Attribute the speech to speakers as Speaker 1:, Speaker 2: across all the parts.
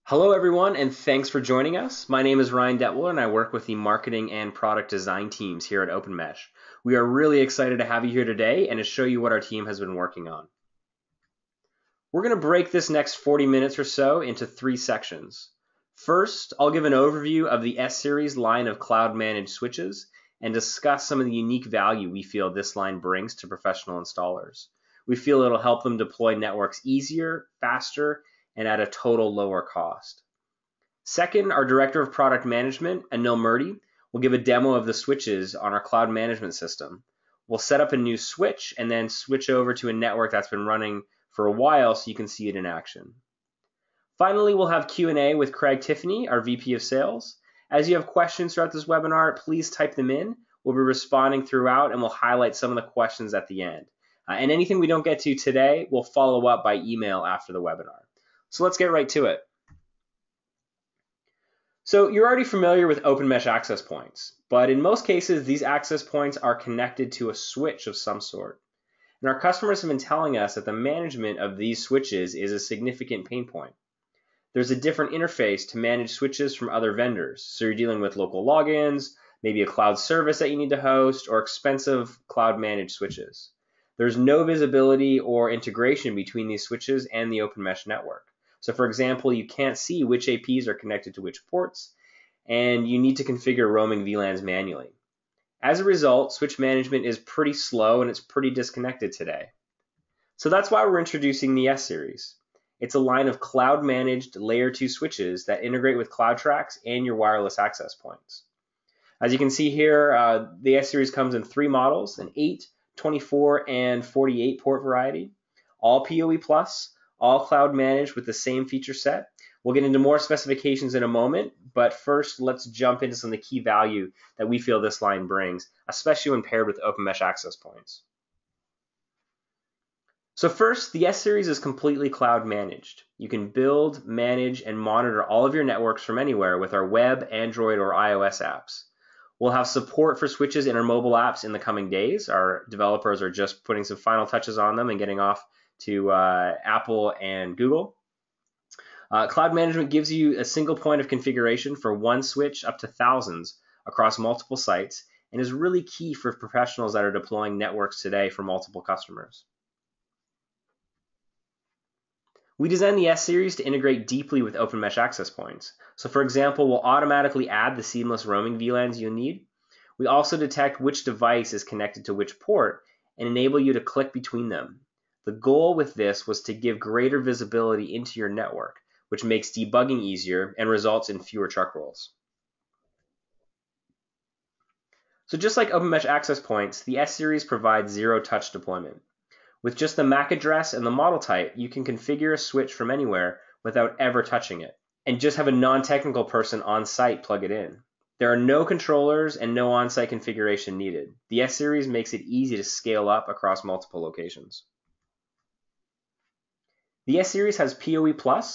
Speaker 1: Hello, everyone, and thanks for joining us. My name is Ryan Detwiller, and I work with the marketing and product design teams here at OpenMesh. We are really excited to have you here today and to show you what our team has been working on. We're going to break this next 40 minutes or so into 3 sections. First, I'll give an overview of the S-Series line of cloud-managed switches and discuss some of the unique value we feel this line brings to professional installers. We feel it'll help them deploy networks easier, faster, and at a total lower cost. Second, our Director of Product Management, Anil Murthy, will give a demo of the switches on our cloud management system. We'll set up a new switch and then switch over to a network that's been running for a while so you can see it in action. Finally, we'll have Q&A with Craig Tiffany, our VP of Sales. As you have questions throughout this webinar, please type them in. We'll be responding throughout and we'll highlight some of the questions at the end. And anything we don't get to today, we'll follow up by email after the webinar. So let's get right to it. So you're already familiar with OpenMesh access points, but in most cases, these access points are connected to a switch of some sort. And our customers have been telling us that the management of these switches is a significant pain point. There's a different interface to manage switches from other vendors. So you're dealing with local logins, maybe a cloud service that you need to host, or expensive cloud managed switches. There's no visibility or integration between these switches and the OpenMesh network. So for example, you can't see which APs are connected to which ports, and you need to configure roaming VLANs manually. As a result, switch management is pretty slow and it's pretty disconnected today. So that's why we're introducing the S-Series. It's a line of cloud-managed Layer 2 switches that integrate with CloudTrax and your wireless access points. As you can see here, the S-Series comes in 3 models, an 8, 24, and 48 port variety, all PoE+, all cloud managed with the same feature set. We'll get into more specifications in a moment, but first let's jump into some of the key value that we feel this line brings, especially when paired with OpenMesh access points. So first, the S-Series is completely cloud managed. You can build, manage, and monitor all of your networks from anywhere with our web, Android, or iOS apps. We'll have support for switches in our mobile apps in the coming days. Our developers are just putting some final touches on them and getting off to Apple and Google. Cloud management gives you a single point of configuration for one switch up to thousands across multiple sites and is really key for professionals that are deploying networks today for multiple customers. We designed the S-Series to integrate deeply with OpenMesh access points. So for example, we'll automatically add the seamless roaming VLANs you'll need. We also detect which device is connected to which port and enable you to click between them. The goal with this was to give greater visibility into your network, which makes debugging easier and results in fewer truck rolls. So just like OpenMesh access points, the S-Series provides zero-touch deployment. With just the MAC address and the model type, you can configure a switch from anywhere without ever touching it, and just have a non-technical person on site plug it in. There are no controllers and no on-site configuration needed. The S-Series makes it easy to scale up across multiple locations. The S-Series has PoE+,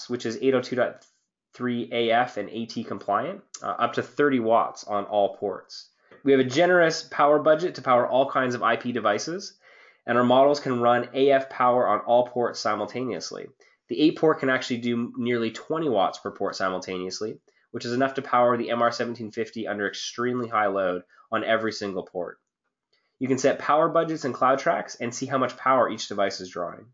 Speaker 1: which is 802.3 AF and AT compliant, up to 30 watts on all ports. We have a generous power budget to power all kinds of IP devices, and our models can run AF power on all ports simultaneously. The 8 port can actually do nearly 20 watts per port simultaneously, which is enough to power the MR1750 under extremely high load on every single port. You can set power budgets in CloudTrax and see how much power each device is drawing.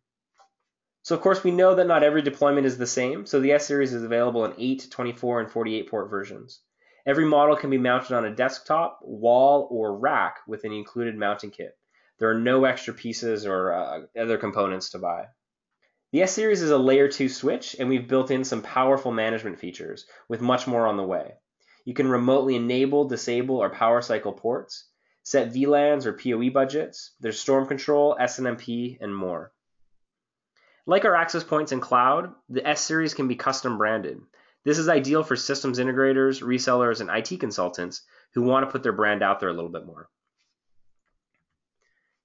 Speaker 1: So of course we know that not every deployment is the same, so the S-Series is available in 8, 24, and 48 port versions. Every model can be mounted on a desktop, wall, or rack with an included mounting kit. There are no extra pieces or other components to buy. The S-Series is a Layer 2 switch, and we've built in some powerful management features, with much more on the way. You can remotely enable, disable, or power cycle ports, set VLANs or PoE budgets, there's storm control, SNMP, and more. Like our access points in cloud, the S-Series can be custom branded. This is ideal for systems integrators, resellers, and IT consultants who want to put their brand out there a little bit more.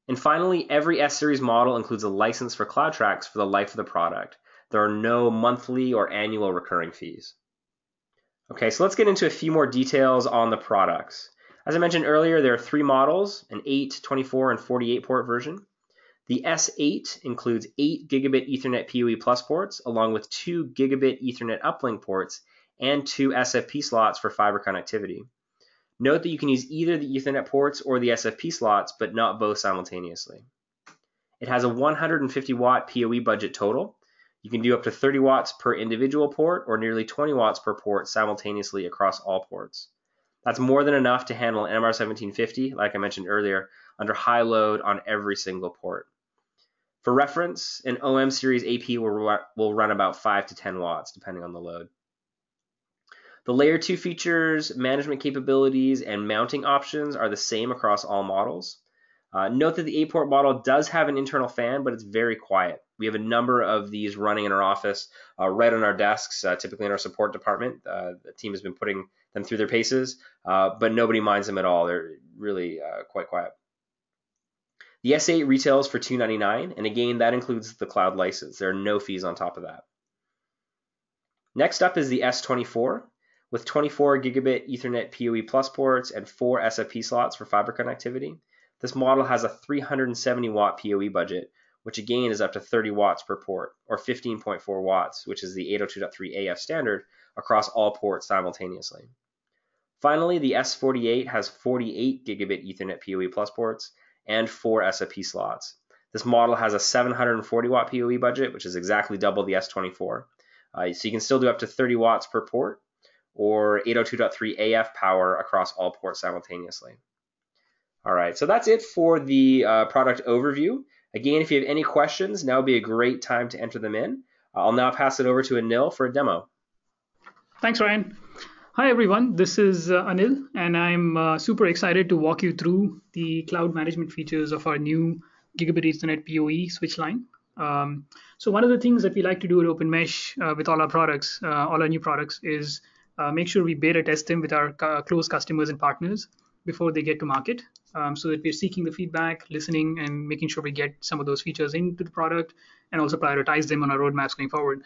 Speaker 1: And finally, every S-Series model includes a license for CloudTrax for the life of the product. There are no monthly or annual recurring fees. Okay, so let's get into a few more details on the products. As I mentioned earlier, there are 3 models, an 8, 24, and 48 port version. The S8 includes 8 gigabit Ethernet PoE Plus ports, along with 2 gigabit Ethernet uplink ports and 2 SFP slots for fiber connectivity. Note that you can use either the Ethernet ports or the SFP slots, but not both simultaneously. It has a 150 watt PoE budget total. You can do up to 30 watts per individual port or nearly 20 watts per port simultaneously across all ports. That's more than enough to handle an MR1750, like I mentioned earlier, under high load on every single port. For reference, an OM series AP will run about 5 to 10 watts, depending on the load. The Layer 2 features, management capabilities, and mounting options are the same across all models. Note that the 8-port model does have an internal fan, but it's very quiet. We have a number of these running in our office, right on our desks, typically in our support department. The team has been putting them through their paces, but nobody minds them at all. They're really quite quiet. The S8 retails for $299, and again, that includes the cloud license. There are no fees on top of that. Next up is the S24, with 24 gigabit Ethernet PoE Plus ports and 4 SFP slots for fiber connectivity. This model has a 370 watt PoE budget, which again is up to 30 watts per port, or 15.4 watts, which is the 802.3 AF standard, across all ports simultaneously. Finally, the S48 has 48 gigabit Ethernet PoE Plus ports and 4 SFP slots. This model has a 740 watt PoE budget, which is exactly double the S24. So you can still do up to 30 watts per port or 802.3 AF power across all ports simultaneously. All right, so that's it for the product overview. Again, if you have any questions, now would be a great time to enter them in. I'll now pass it over to Anil for a demo.
Speaker 2: Thanks, Ryan. Hi, everyone. This is Anil, and I'm super excited to walk you through the cloud management features of our new Gigabit Ethernet PoE switch line. So one of the things that we like to do at OpenMesh with all our products, all our new products, is make sure we beta test them with our close customers and partners before they get to market, so that we're seeking the feedback, listening, and making sure we get some of those features into the product and also prioritize them on our roadmaps going forward.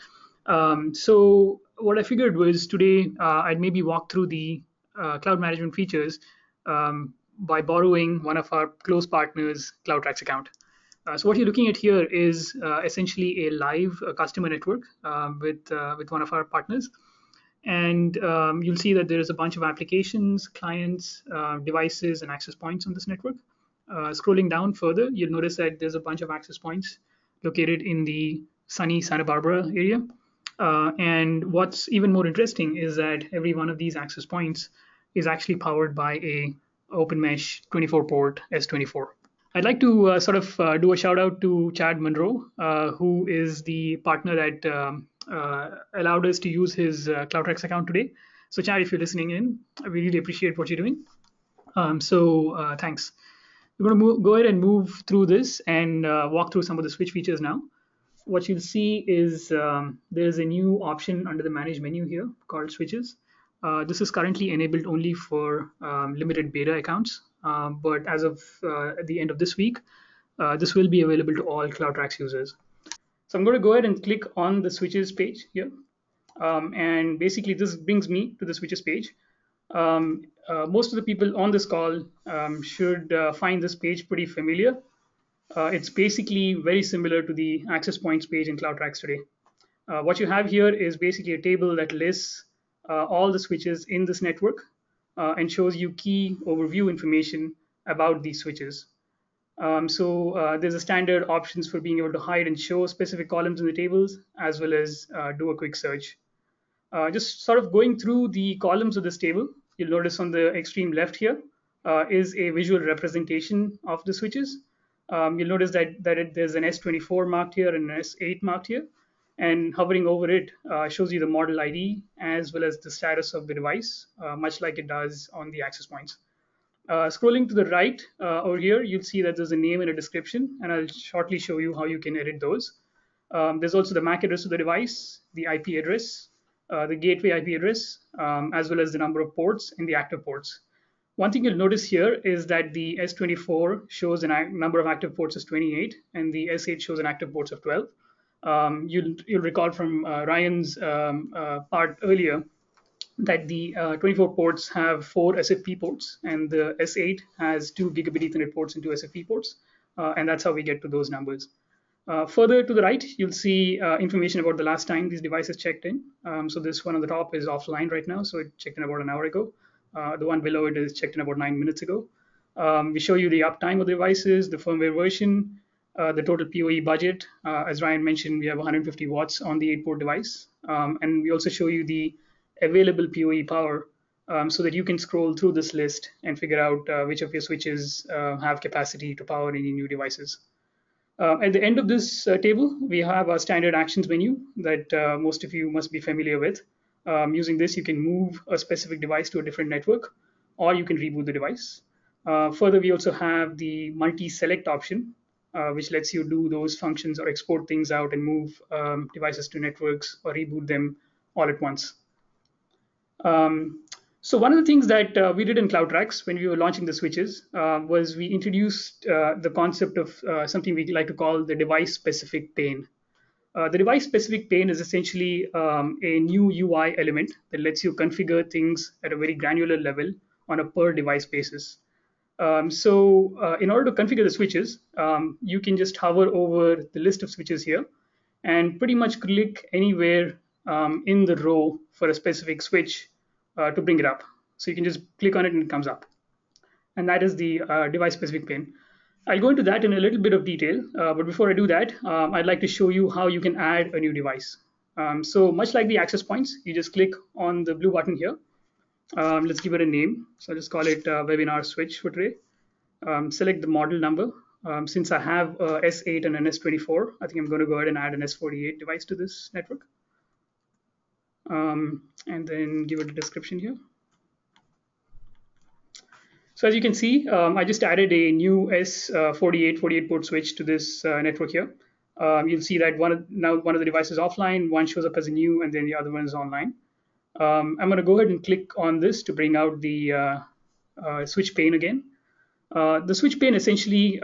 Speaker 2: So what I figured was today I'd maybe walk through the cloud management features by borrowing one of our close partners' CloudTrax account. So what you're looking at here is essentially a live customer network with one of our partners. And you'll see that there's a bunch of applications, clients, devices, and access points on this network. Scrolling down further, you'll notice that there's a bunch of access points located in the sunny Santa Barbara area. And what's even more interesting is that every one of these access points is actually powered by a OpenMesh 24-port S24. I'd like to do a shout out to Chad Monroe, who is the partner that allowed us to use his CloudTrax account today. So Chad, if you're listening in, I really appreciate what you're doing. Thanks. We're going to go ahead and move through this and walk through some of the switch features now. What you'll see is there's a new option under the Manage menu here called Switches. This is currently enabled only for limited beta accounts, but as of at the end of this week, this will be available to all CloudTrax users. So I'm going to go ahead and click on the switches page here. And basically this brings me to the switches page. Most of the people on this call should find this page pretty familiar. It's basically very similar to the access points page in CloudTrax today. What you have here is basically a table that lists all the switches in this network and shows you key overview information about these switches. There's a standard options for being able to hide and show specific columns in the tables, as well as do a quick search. Just sort of going through the columns of this table, you'll notice on the extreme left here is a visual representation of the switches. You'll notice that there's an S24 marked here and an S8 marked here, and hovering over it shows you the model ID as well as the status of the device, much like it does on the access points. Scrolling to the right over here, you'll see that there's a name and a description, and I'll shortly show you how you can edit those. There's also the MAC address of the device, the IP address, the gateway IP address, as well as the number of ports and the active ports. One thing you'll notice here is that the S24 shows a number of active ports as 28, and the S8 shows an active ports of 12. You'll recall from Ryan's part earlier that the 24 ports have 4 SFP ports, and the S8 has 2 gigabit Ethernet ports and 2 SFP ports. and that's how we get to those numbers. Further to the right, you'll see information about the last time these devices checked in. So this one on the top is offline right now, so it checked in about an hour ago. The one below it is checked in about 9 minutes ago. We show you the uptime of the devices, the firmware version, the total PoE budget. As Ryan mentioned, we have 150 watts on the 8-port device. And we also show you the available PoE power so that you can scroll through this list and figure out which of your switches have capacity to power any new devices. At the end of this table, we have a standard actions menu that most of you must be familiar with. Using this, you can move a specific device to a different network, or you can reboot the device. Further, we also have the multi-select option, which lets you do those functions or export things out and move devices to networks or reboot them all at once. So one of the things that we did in CloudTrax when we were launching the switches was we introduced the concept of something we like to call the device-specific pane. The device-specific pane is essentially a new UI element that lets you configure things at a very granular level on a per-device basis. In order to configure the switches, you can just hover over the list of switches here and pretty much click anywhere in the row for a specific switch to bring it up. So you can just click on it and it comes up. And that is the device-specific pane. I'll go into that in a little bit of detail, but before I do that, I'd like to show you how you can add a new device. So much like the access points, you just click on the blue button here. Let's give it a name. So I'll just call it webinar switch for today. Select the model number. Since I have a S8 and an S24, I think I'm going to go ahead and add an S48 device to this network. And then give it a description here. So as you can see, I just added a new S48 48-port switch to this network here. You'll see that now one of the devices is offline, one shows up as a new, and then the other one is online. I'm going to go ahead and click on this to bring out the switch pane again. The switch pane essentially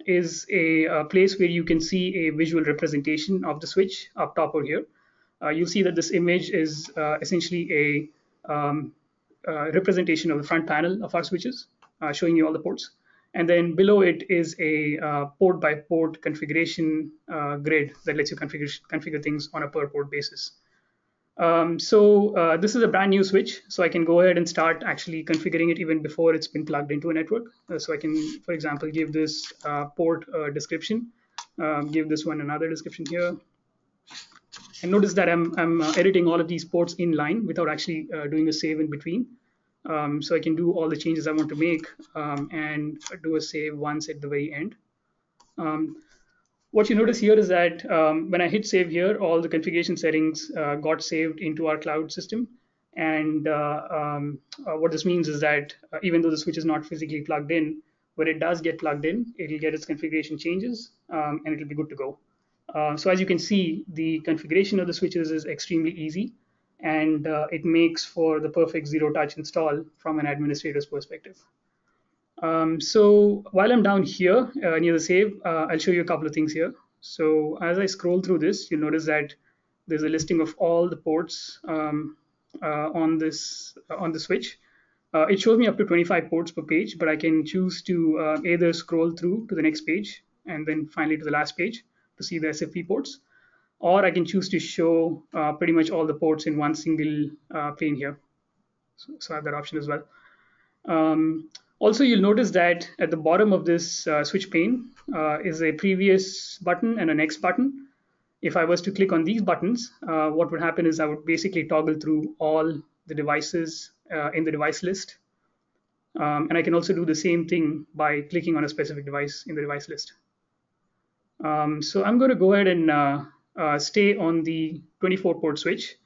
Speaker 2: is a place where you can see a visual representation of the switch up top over here. You'll see that this image is essentially a representation of the front panel of our switches, showing you all the ports. And then below it is a port by port configuration grid that lets you configure things on a per port basis. This is a brand new switch, so I can go ahead and start actually configuring it even before it's been plugged into a network. So I can, for example, give this port a description, give this one another description here. And notice that I'm editing all of these ports in line without actually doing a save in between. So I can do all the changes I want to make and do a save once at the very end. What you notice here is that when I hit save here, all the configuration settings got saved into our cloud system. And what this means is that even though the switch is not physically plugged in, when it does get plugged in, it'll get its configuration changes and it'll be good to go. So as you can see, the configuration of the switches is extremely easy, and it makes for the perfect zero-touch install from an administrator's perspective. So while I'm down here near the save, I'll show you a couple of things here. So as I scroll through this, you'll notice that there's a listing of all the ports on the switch. It shows me up to 25 ports per page, but I can choose to either scroll through to the next page and then finally to the last page to see the SFP ports, or I can choose to show pretty much all the ports in one single pane here. So I have that option as well. Also, you'll notice that at the bottom of this switch pane is a previous button and a next button. If I was to click on these buttons, what would happen is I would basically toggle through all the devices in the device list. And I can also do the same thing by clicking on a specific device in the device list. So I'm going to go ahead and stay on the 24-port switch.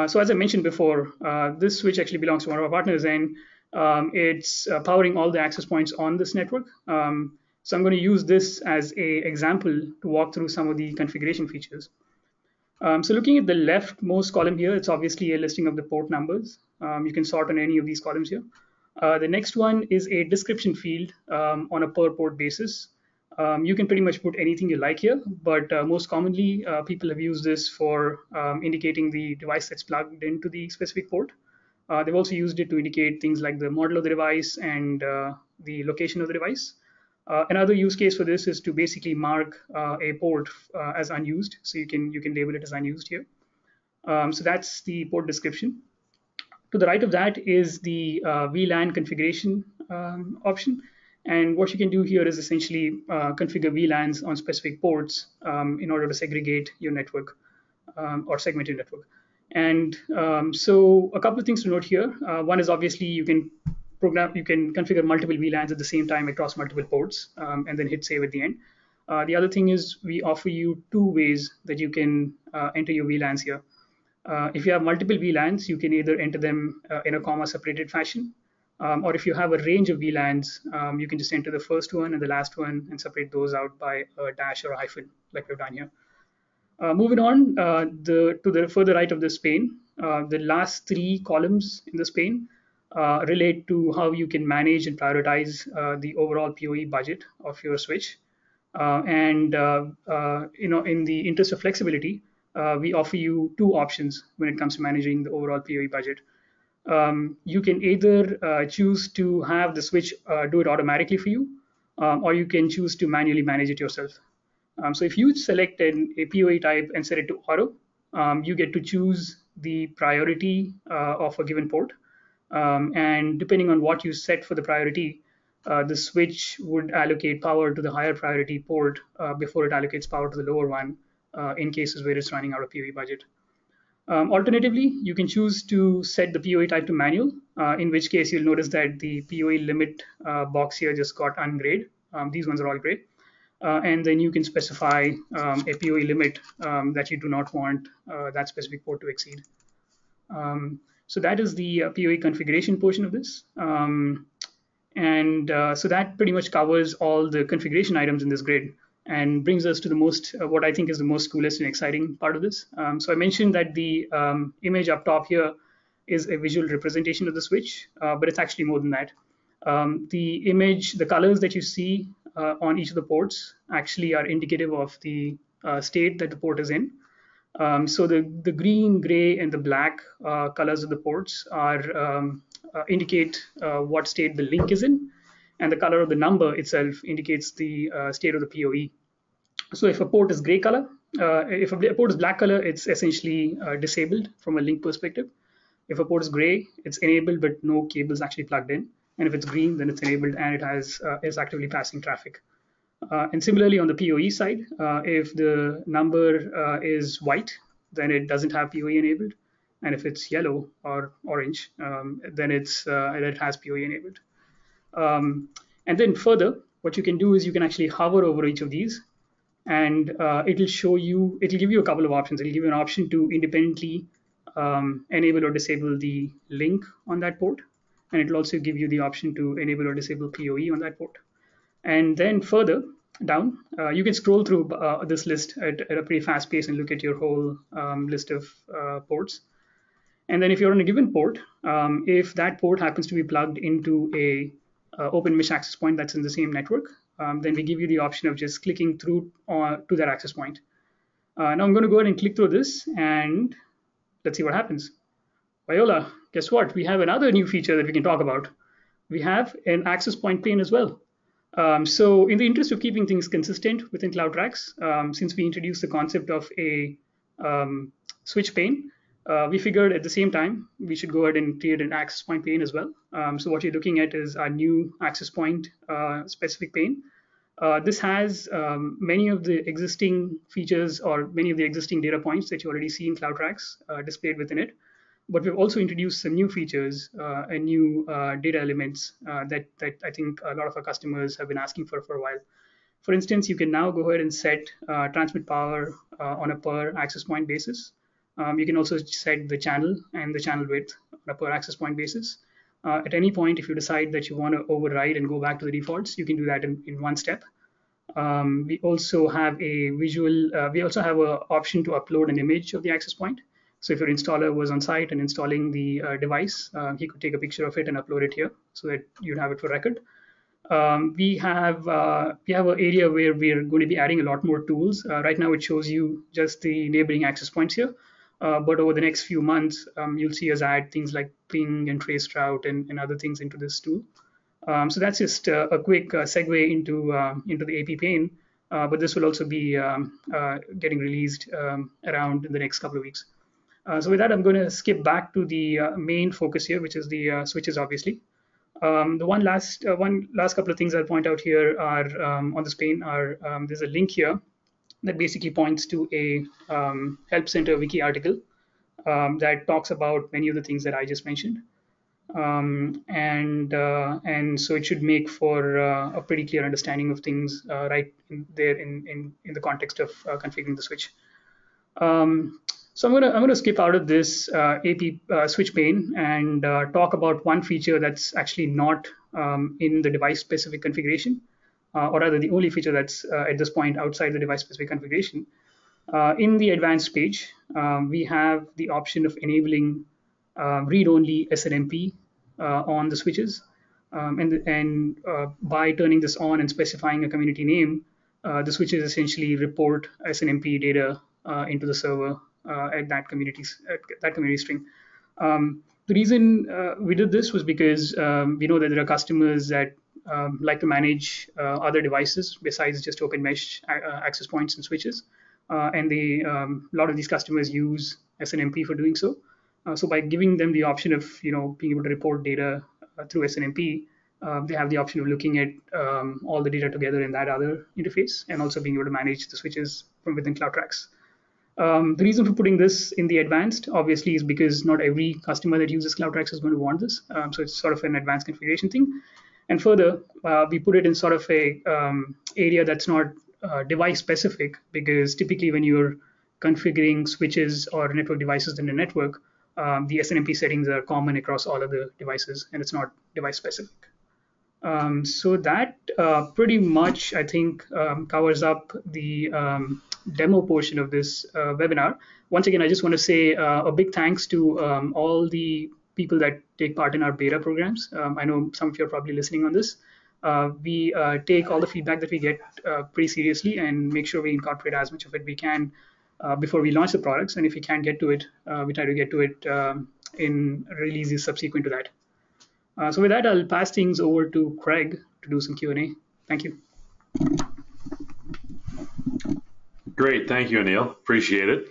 Speaker 2: So as I mentioned before, this switch actually belongs to one of our partners, and it's powering all the access points on this network. So I'm going to use this as an example to walk through some of the configuration features. So looking at the leftmost column here, it's obviously a listing of the port numbers. You can sort on any of these columns here. The next one is a description field on a per port basis. You can pretty much put anything you like here, but most commonly people have used this for indicating the device that's plugged into the specific port. They've also used it to indicate things like the model of the device and the location of the device. Another use case for this is to basically mark a port as unused. So you can label it as unused here. So that's the port description. To the right of that is the VLAN configuration option. And what you can do here is essentially configure VLANs on specific ports in order to segregate your network or segment your network. And so a couple of things to note here. One is obviously you can configure multiple VLANs at the same time across multiple ports and then hit save at the end. The other thing is we offer you two ways that you can enter your VLANs here. If you have multiple VLANs, you can either enter them in a comma separated fashion, or if you have a range of VLANs, you can just enter the first one and the last one and separate those out by a dash or a hyphen, like we've done here. Moving on to the further right of this pane, the last three columns in this pane relate to how you can manage and prioritize the overall PoE budget of your switch. In the interest of flexibility, we offer you two options when it comes to managing the overall PoE budget. You can either choose to have the switch do it automatically for you, or you can choose to manually manage it yourself. So if you select a PoE type and set it to auto, you get to choose the priority of a given port. And depending on what you set for the priority, the switch would allocate power to the higher priority port before it allocates power to the lower one in cases where it's running out of PoE budget. Alternatively, you can choose to set the PoE type to manual, in which case you'll notice that the PoE limit box here just got ungrayed. These ones are all gray. And then you can specify a PoE limit that you do not want that specific port to exceed. So that is the PoE configuration portion of this. So that pretty much covers all the configuration items in this grid and brings us to the most, what I think is the most coolest and exciting part of this. So I mentioned that the image up top here is a visual representation of the switch, but it's actually more than that. The image, the colors that you see on each of the ports actually are indicative of the state that the port is in. So the green, gray, and the black colors of the ports indicate what state the link is in, and the color of the number itself indicates the state of the PoE. So if a port is gray color, if a port is black color, it's essentially disabled from a link perspective. If a port is gray, it's enabled but no cables actually plugged in. And if it's green, then it's enabled and it is actively passing traffic. And similarly on the PoE side, if the number is white, then it doesn't have PoE enabled. And if it's yellow or orange, then it has PoE enabled. And then further, what you can do is you can actually hover over each of these, and it'll give you a couple of options. It'll give you an option to independently enable or disable the link on that port. And it'll also give you the option to enable or disable PoE on that port. And then further down, you can scroll through this list at a pretty fast pace and look at your whole list of ports. And then if you're on a given port, if that port happens to be plugged into a open mesh access point that's in the same network, then we give you the option of just clicking through to that access point. Now I'm going to go ahead and click through this, and let's see what happens. Viola, guess what? We have another new feature that we can talk about. We have an access point pane as well. So in the interest of keeping things consistent within CloudTrax, since we introduced the concept of a switch pane, we figured at the same time we should go ahead and create an access point pane as well. So what you're looking at is our new access point specific pane. This has many of the existing features or many of the existing data points that you already see in CloudTrax displayed within it. But we've also introduced some new features and new data elements that I think a lot of our customers have been asking for a while. For instance, you can now go ahead and set transmit power on a per access point basis. You can also set the channel and the channel width on a per access point basis. At any point, if you decide that you want to override and go back to the defaults, you can do that in one step. We also have a visual. We also have an option to upload an image of the access point. So if your installer was on site and installing the device, he could take a picture of it and upload it here so that you'd have it for record. We have an area where we're going to be adding a lot more tools. Right now, it shows you just the neighboring access points here. But over the next few months, you'll see us add things like ping and trace route and other things into this tool. So that's just a quick segue into the AP pane, but this will also be getting released around in the next couple of weeks. So with that, I'm going to skip back to the main focus here, which is the switches, obviously. The one last couple of things I'll point out here are on this pane are there's a link here that basically points to a Help Center wiki article that talks about many of the things that I just mentioned. And so it should make for a pretty clear understanding of things right there in the context of configuring the switch. So I'm gonna skip out of this AP switch pane and talk about one feature that's actually not in the device specific configuration, or rather the only feature that's at this point outside the device specific configuration. In the advanced page, we have the option of enabling read-only SNMP on the switches. And by turning this on and specifying a community name, the switches essentially report SNMP data into the server at that community string. The reason we did this was because we know that there are customers that like to manage other devices besides just open mesh access points and switches. And a lot of these customers use SNMP for doing so. So by giving them the option of being able to report data through SNMP, they have the option of looking at all the data together in that other interface, and also being able to manage the switches from within CloudTrax. The reason for putting this in the advanced, obviously, is because not every customer that uses CloudTrax is going to want this. So it's sort of an advanced configuration thing. And further, we put it in sort of a area that's not device specific, because typically when you're configuring switches or network devices in the network, the SNMP settings are common across all of the devices, and it's not device specific. So that pretty much, I think, covers up the demo portion of this webinar. Once again, I just want to say a big thanks to all the people that take part in our beta programs. I know some of you are probably listening on this. We take all the feedback that we get pretty seriously and make sure we incorporate as much of it we can before we launch the products. And if we can't get to it, we try to get to it in releases subsequent to that. So with that, I'll pass things over to Craig to do some Q&A. Thank you.
Speaker 3: Great, thank you, Anil. Appreciate it.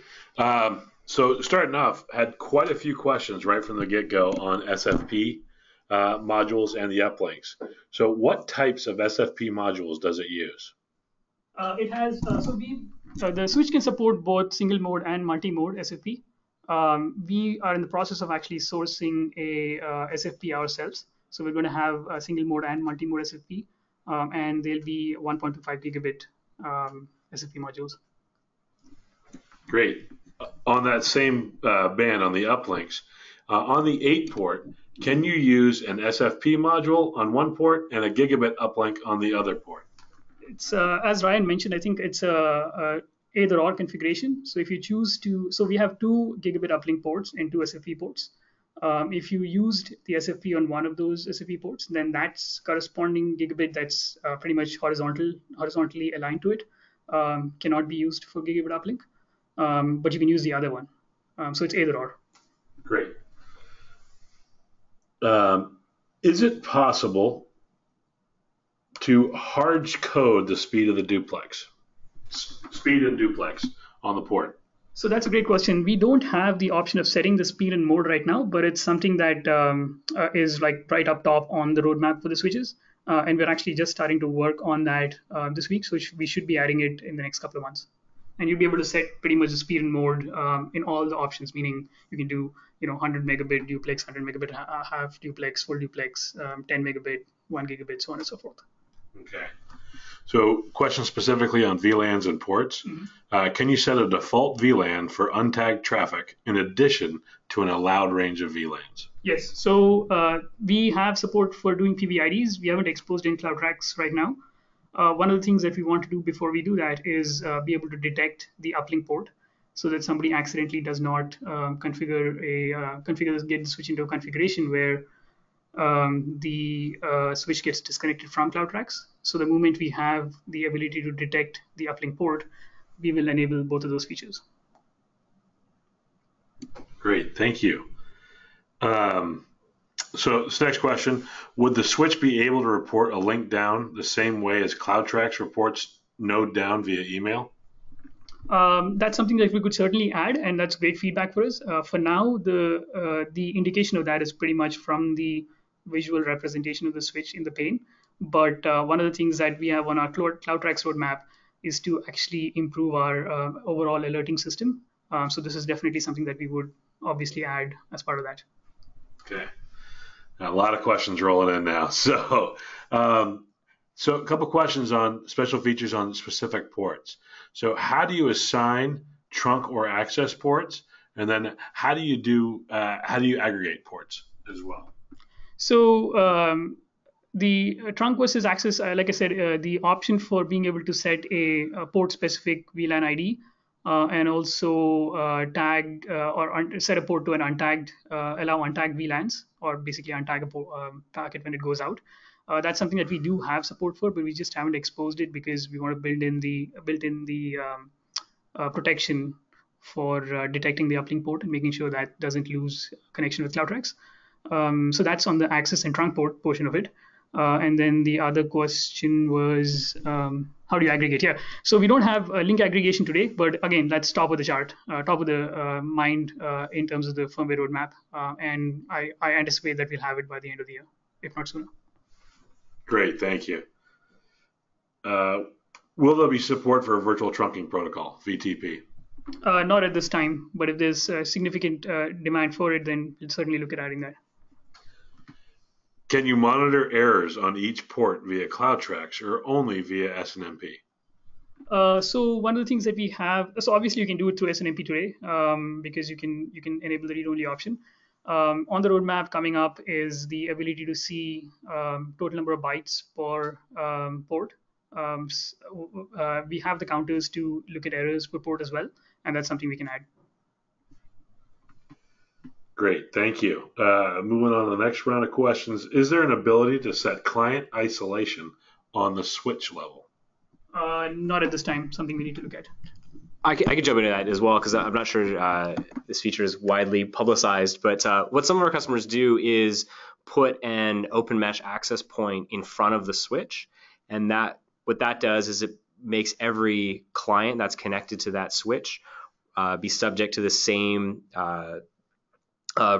Speaker 3: So starting off, had quite a few questions right from the get-go on SFP modules and the uplinks. So what types of SFP modules does it use?
Speaker 2: It has, the switch can support both single mode and multi-mode SFP. We are in the process of actually sourcing a SFP ourselves. So we're going to have a single mode and multi-mode SFP, and they'll be 1.25 gigabit SFP modules.
Speaker 3: Great. On that same band on the uplinks, on the 8 port, can you use an SFP module on one port and a gigabit uplink on the other port?
Speaker 2: It's as Ryan mentioned, I think it's a either or configuration. So if you choose to, so we have 2 gigabit uplink ports and 2 SFP ports. If you used the SFP on one of those SFP ports, then that's corresponding gigabit that's pretty much horizontally aligned to it, cannot be used for gigabit uplink, but you can use the other one. So it's either or.
Speaker 3: Great. Is it possible to hard code the speed of the duplex? Speed and duplex on the port?
Speaker 2: So that's a great question. We don't have the option of setting the speed and mode right now, but it's something that is like right up top on the roadmap for the switches. And we're actually just starting to work on that this week. So we should be adding it in the next couple of months. And you'll be able to set pretty much the speed and mode in all the options, meaning you can do 100 megabit duplex, 100 megabit half duplex, full duplex, 10 megabit, 1 gigabit, so on and so forth.
Speaker 3: Okay. So question specifically on VLANs and ports. Mm-hmm. Can you set a default VLAN for untagged traffic in addition to an allowed range of VLANs?
Speaker 2: Yes. So we have support for doing PBIDs. We haven't exposed in CloudTrax right now. One of the things that we want to do before we do that is be able to detect the uplink port so that somebody accidentally does not get the switch into a configuration where the switch gets disconnected from CloudTrax. So the moment we have the ability to detect the uplink port, we will enable both of those features.
Speaker 3: Great, thank you. So this next question, would the switch be able to report a link down the same way as CloudTrax reports node down via email?
Speaker 2: That's something that we could certainly add, and that's great feedback for us. For now, the indication of that is pretty much from the visual representation of the switch in the pane. But one of the things that we have on our CloudTrax roadmap is to actually improve our overall alerting system. So this is definitely something that we would obviously add as part of that.
Speaker 3: Okay. Now, a lot of questions rolling in now. So a couple questions on special features on specific ports. So how do you assign trunk or access ports? And then how do you aggregate ports as well?
Speaker 2: So the trunk versus access, like I said, the option for being able to set a port-specific VLAN ID and also tag or set a port to an untagged, allow untagged VLANs, or basically untag a packet when it goes out. That's something that we do have support for, but we just haven't exposed it because we want to build in the protection for detecting the uplink port and making sure that doesn't lose connection with CloudTrax. So that's on the access and trunk port portion of it. And then the other question was how do you aggregate? Yeah, so we don't have link aggregation today, but again, that's top of the chart, top of the mind in terms of the firmware roadmap. And I anticipate that we'll have it by the end of the year, if not sooner.
Speaker 3: Great, thank you. Will there be support for a virtual trunking protocol, VTP?
Speaker 2: Not at this time, but if there's significant demand for it, then we'll certainly look at adding that.
Speaker 3: Can you monitor errors on each port via CloudTrax or only via SNMP?
Speaker 2: So one of the things that we have, so obviously you can do it through SNMP today because you can enable the read-only option. On the roadmap coming up is the ability to see total number of bytes per port. We have the counters to look at errors per port as well, and that's something we can add.
Speaker 3: Great, thank you. Moving on to the next round of questions. Is there an ability to set client isolation on the switch level?
Speaker 2: Not at this time, something we need to look at.
Speaker 1: I could jump into that as well because I'm not sure this feature is widely publicized, but what some of our customers do is put an open mesh access point in front of the switch, and what that does is it makes every client that's connected to that switch be subject to the same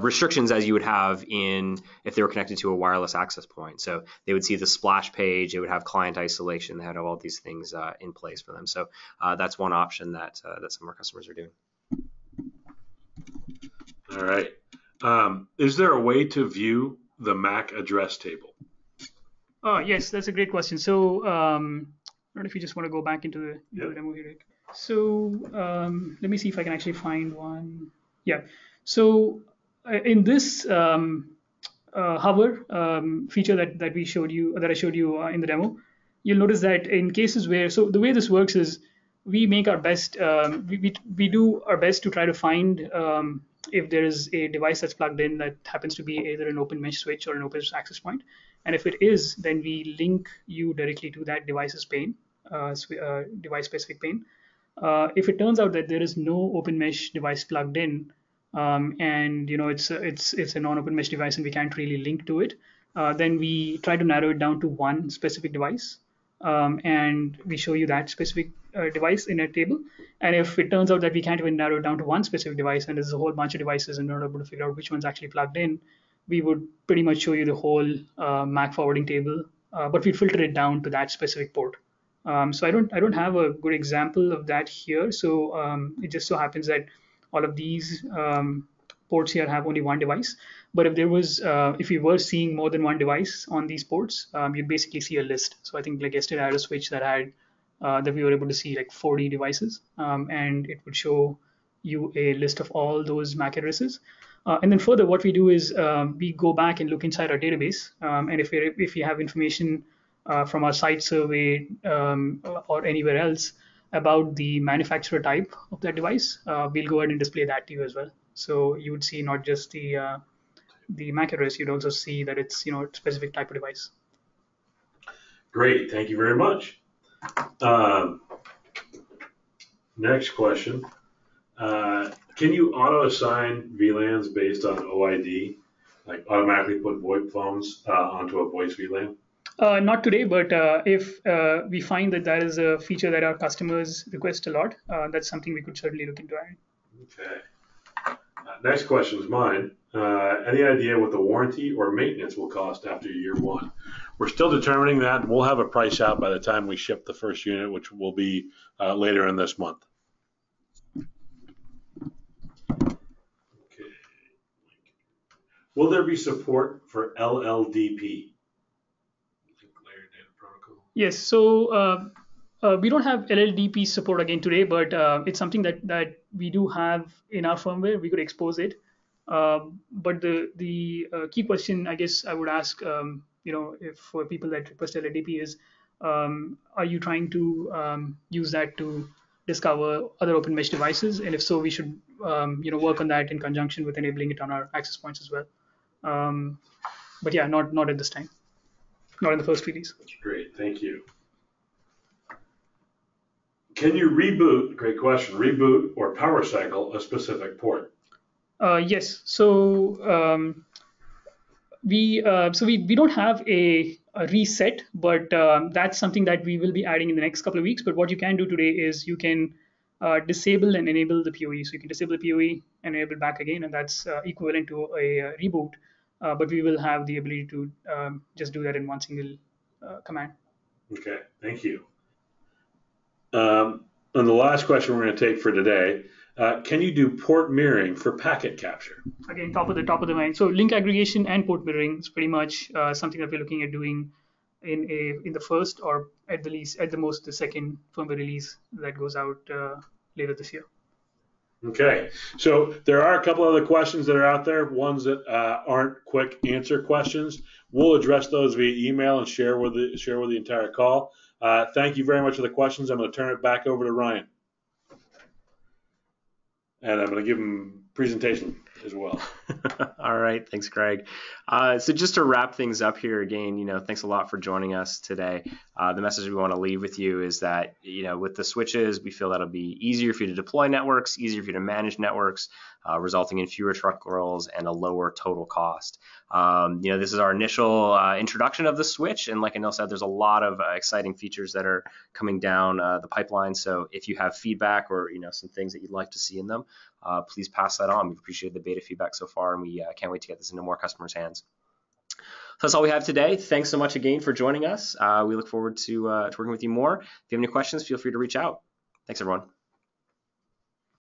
Speaker 1: restrictions as you would have if they were connected to a wireless access point. So they would see the splash page, it would have client isolation, they had all these things in place for them. So that's one option that some of our customers are doing.
Speaker 3: All right. Is there a way to view the MAC address table?
Speaker 2: Yes, that's a great question. So I don't know if you just want to go back into the demo here. So let me see if I can actually find one. Yeah. So in this hover feature that I showed you in the demo, you'll notice that in cases where, so the way this works is we make our best, we do our best to try to find if there is a device that's plugged in that happens to be either an open mesh switch or an open access point. And if it is, then we link you directly to that device's pane, device specific pane. If it turns out that there is no open mesh device plugged in, and it's a non-open mesh device and we can't really link to it, then we try to narrow it down to one specific device, and we show you that specific device in a table. And if it turns out that we can't even narrow it down to one specific device and there's a whole bunch of devices and we're not able to figure out which one's actually plugged in, we would pretty much show you the whole MAC forwarding table, but we filter it down to that specific port. So I don't have a good example of that here. So it just so happens that all of these ports here have only one device. But if we were seeing more than one device on these ports, you'd basically see a list. So I think like yesterday I had a switch that we were able to see like 40 devices, and it would show you a list of all those MAC addresses. And then further, what we do is we go back and look inside our database, and if we have information from our site survey or anywhere else about the manufacturer type of that device, we'll go ahead and display that to you as well. So you would see not just the MAC address, you'd also see that it's a specific type of device.
Speaker 3: Great, thank you very much. Next question. Can you auto-assign VLANs based on OID Like automatically put VoIP phones onto a voice VLAN?
Speaker 2: Not today, but if we find that that is a feature that our customers request a lot, that's something we could certainly look into adding.
Speaker 3: Okay. Next question is mine. Any idea what the warranty or maintenance will cost after year one? We're still determining that, and we'll have a price out by the time we ship the first unit, which will be later in this month. Okay. Will there be support for LLDP? Layer Data Protocol.
Speaker 2: Yes, so we don't have LLDP support again today, but it's something that we do have in our firmware. We could expose it. But the key question, I guess, I would ask, if for people that request LLDP is, are you trying to use that to discover other open mesh devices? And if so, we should work on that in conjunction with enabling it on our access points as well. But yeah, not at this time, not in the first release.
Speaker 3: Great, thank you. Can you reboot, great question, reboot or power cycle a specific port?
Speaker 2: Yes. So we don't have a reset, but that's something that we will be adding in the next couple of weeks. But what you can do today is you can disable and enable the PoE. So you can disable the PoE and enable it back again, and that's equivalent to a reboot. But we will have the ability to just do that in one single command.
Speaker 3: Okay, thank you. And the last question we're going to take for today, can you do port mirroring for packet capture?
Speaker 2: Again, top of the line. So link aggregation and port mirroring is pretty much something that we're looking at doing in the first, or at the most the second firmware release that goes out later this year.
Speaker 3: Okay, so there are a couple other questions that are out there, ones that aren't quick answer questions. We'll address those via email and share with the entire call. Thank you very much for the questions. I'm going to turn it back over to Ryan. And I'm going to give him presentation as well.
Speaker 1: All right, thanks, Greg. So just to wrap things up here again, thanks a lot for joining us today. The message we want to leave with you is that, with the switches, we feel that'll be easier for you to deploy networks, easier for you to manage networks, resulting in fewer truck rolls and a lower total cost. This is our initial introduction of the switch, and like Anil said, there's a lot of exciting features that are coming down the pipeline. So if you have feedback or some things that you'd like to see in them, please pass that on. We've appreciated the beta feedback so far, and we can't wait to get this into more customers' hands. So that's all we have today. Thanks so much again for joining us. We look forward to working with you more. If you have any questions, feel free to reach out. Thanks, everyone.